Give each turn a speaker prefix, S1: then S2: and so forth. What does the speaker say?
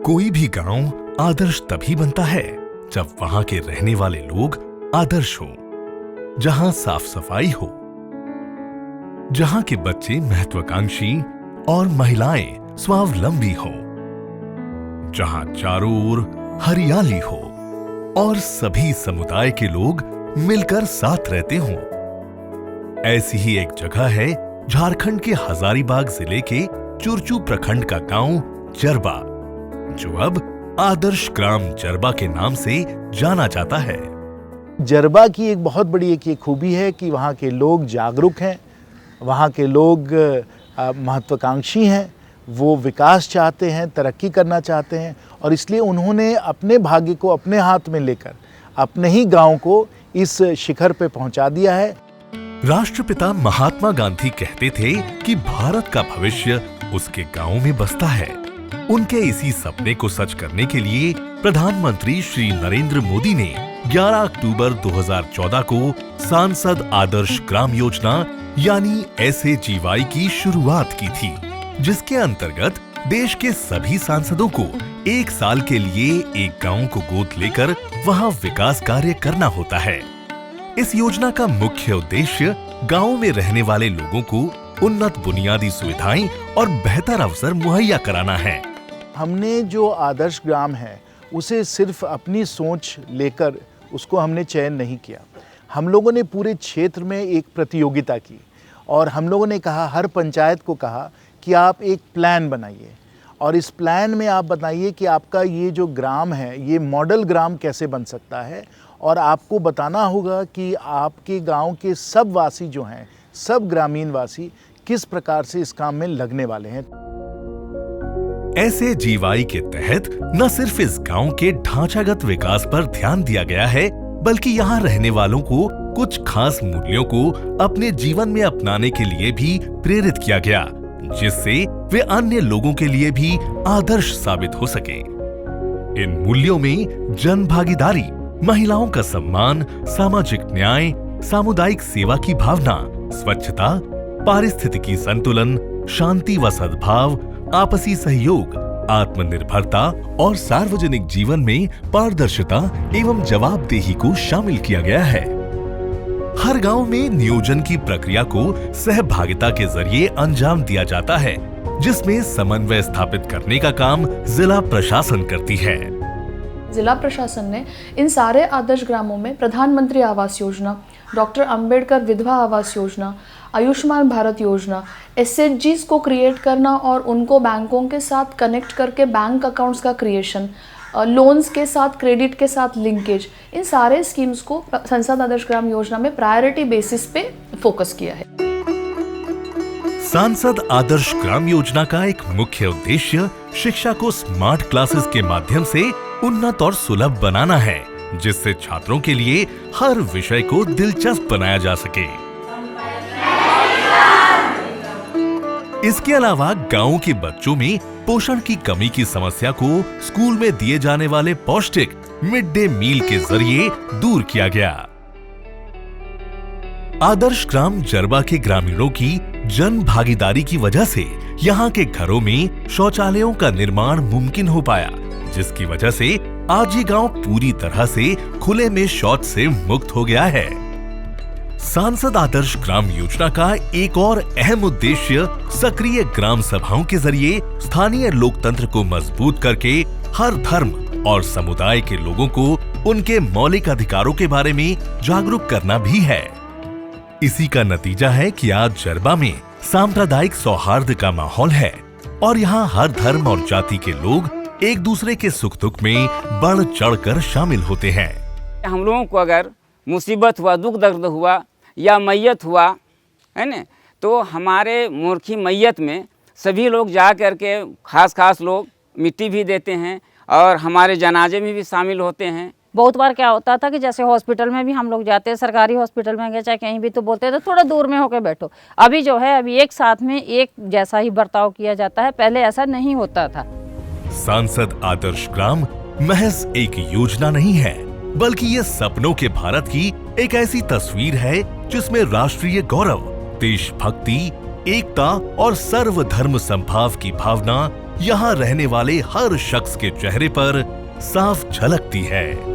S1: कोई भी गांव आदर्श तभी बनता है जब वहां के रहने वाले लोग आदर्श हों, जहां साफ सफाई हो, जहां के बच्चे महत्वाकांक्षी और महिलाएं स्वावलंबी हों, जहां चारों ओर हरियाली हो और सभी समुदाय के लोग मिलकर साथ रहते हों। ऐसी ही एक जगह है झारखंड के हजारीबाग जिले के चुरचू प्रखंड का गांव जरबा, जो अब आदर्श ग्राम जरबा के नाम से जाना जाता है।
S2: जरबा की एक बहुत बड़ी एक ये खूबी है कि वहाँ के लोग जागरूक हैं, वहाँ के लोग महत्वाकांक्षी हैं, वो विकास चाहते हैं, तरक्की करना चाहते हैं और इसलिए उन्होंने अपने भाग्य को अपने हाथ में लेकर अपने ही गांव को इस शिखर पे पहुंचा दिया है।
S1: राष्ट्रपिता महात्मा गांधी कहते थे कि भारत का भविष्य उसके गांव में बसता है। उनके इसी सपने को सच करने के लिए प्रधानमंत्री श्री नरेंद्र मोदी ने 11 अक्टूबर 2014 को सांसद आदर्श ग्राम योजना यानी SAGY की शुरुआत की थी, जिसके अंतर्गत देश के सभी सांसदों को 1 साल के लिए एक गांव को गोद लेकर वहां विकास कार्य करना होता है। इस योजना का मुख्य उद्देश्य गांव में रहने वाले लोगों को उन्नत बुनियादी सुविधाएं और बेहतर अवसर मुहैया कराना है।
S2: हमने जो आदर्श ग्राम है उसे सिर्फ अपनी सोच लेकर उसको हमने चयन नहीं किया। हम लोगों ने पूरे क्षेत्र में एक प्रतियोगिता की और हम लोगों ने कहा, हर पंचायत को कहा कि आप एक प्लान बनाइए और इस प्लान में आप बताइए कि आपका ये जो ग्राम है ये मॉडल ग्राम कैसे बन सकता है और आपको बताना होगा कि आपके गांव के सब वासी जो हैं, सब ग्रामीण वासी किस प्रकार से इस काम में लगने वाले हैं।
S1: SAGY के तहत न सिर्फ इस गांव के ढांचागत विकास पर ध्यान दिया गया है, बल्कि यहाँ रहने वालों को कुछ खास मूल्यों को अपने जीवन में अपनाने के लिए भी प्रेरित किया गया, जिससे वे अन्य लोगों के लिए भी आदर्श साबित हो सके। इन मूल्यों में जन भागीदारी, महिलाओं का सम्मान, सामाजिक न्याय, सामुदायिक सेवा की भावना, स्वच्छता, पारिस्थितिकी संतुलन, शांति व सद्भाव, आपसी सहयोग, आत्मनिर्भरता और सार्वजनिक जीवन में पारदर्शिता एवं जवाबदेही को शामिल किया गया है। हर गांव में नियोजन की प्रक्रिया को सहभागिता के जरिए अंजाम दिया जाता है, जिसमें समन्वय स्थापित करने का काम जिला प्रशासन करती है।
S3: जिला प्रशासन ने इन सारे आदर्श ग्रामों में प्रधानमंत्री आवास योजना, डॉक्टर अंबेडकर विधवा आवास योजना, आयुष्मान भारत योजना, SHGs को क्रिएट करना और उनको बैंकों के साथ कनेक्ट करके बैंक अकाउंट्स का क्रिएशन, लोन्स के साथ, क्रेडिट के साथ लिंकेज, इन सारे स्कीम्स को सांसद आदर्श ग्राम योजना में प्रायोरिटी बेसिस पे फोकस किया है।
S1: सांसद आदर्श ग्राम योजना का एक मुख्य उद्देश्य शिक्षा को स्मार्ट क्लासेस के माध्यम से उन्नत और सुलभ बनाना है, जिससे छात्रों के लिए हर विषय को दिलचस्प बनाया जा सके। इसके अलावा गांव के बच्चों में पोषण की कमी की समस्या को स्कूल में दिए जाने वाले पौष्टिक मिड डे मील के जरिए दूर किया गया। आदर्श ग्राम जरबा के ग्रामीणों की जन भागीदारी की वजह से यहाँ के घरों में शौचालयों का निर्माण मुमकिन हो पाया, जिसकी वजह से आज ये गांव पूरी तरह से खुले में शौच से मुक्त हो गया है। सांसद आदर्श ग्राम योजना का एक और अहम उद्देश्य सक्रिय ग्राम सभाओं के जरिए स्थानीय लोकतंत्र को मजबूत करके हर धर्म और समुदाय के लोगों को उनके मौलिक अधिकारों के बारे में जागरूक करना भी है। इसी का नतीजा है कि आज जरबा में सांप्रदायिक सौहार्द का माहौल है और यहाँ हर धर्म और जाति के लोग एक दूसरे के सुख दुख में बढ़ चढ़कर शामिल होते हैं।
S4: हम लोगों को अगर मुसीबत हुआ, दुख दर्द हुआ या मैयत हुआ है न, तो हमारे मूर्खी मैयत में सभी लोग जा कर के खास लोग मिट्टी भी देते हैं और हमारे जनाजे में भी शामिल होते हैं।
S5: बहुत बार क्या होता था कि जैसे हॉस्पिटल में भी हम लोग जाते हैं, सरकारी हॉस्पिटल में गए चाहे कहीं भी, तो बोलते थे थोड़ा दूर में होकर बैठो। अभी जो है अभी एक साथ में एक जैसा ही बर्ताव किया जाता है, पहले ऐसा नहीं होता था।
S1: सांसद आदर्श ग्राम महज एक योजना नहीं है, बल्कि ये सपनों के भारत की एक ऐसी तस्वीर है जिसमें राष्ट्रीय गौरव, देशभक्ति, एकता और सर्वधर्म संभाव की भावना यहाँ रहने वाले हर शख्स के चेहरे पर साफ झलकती है।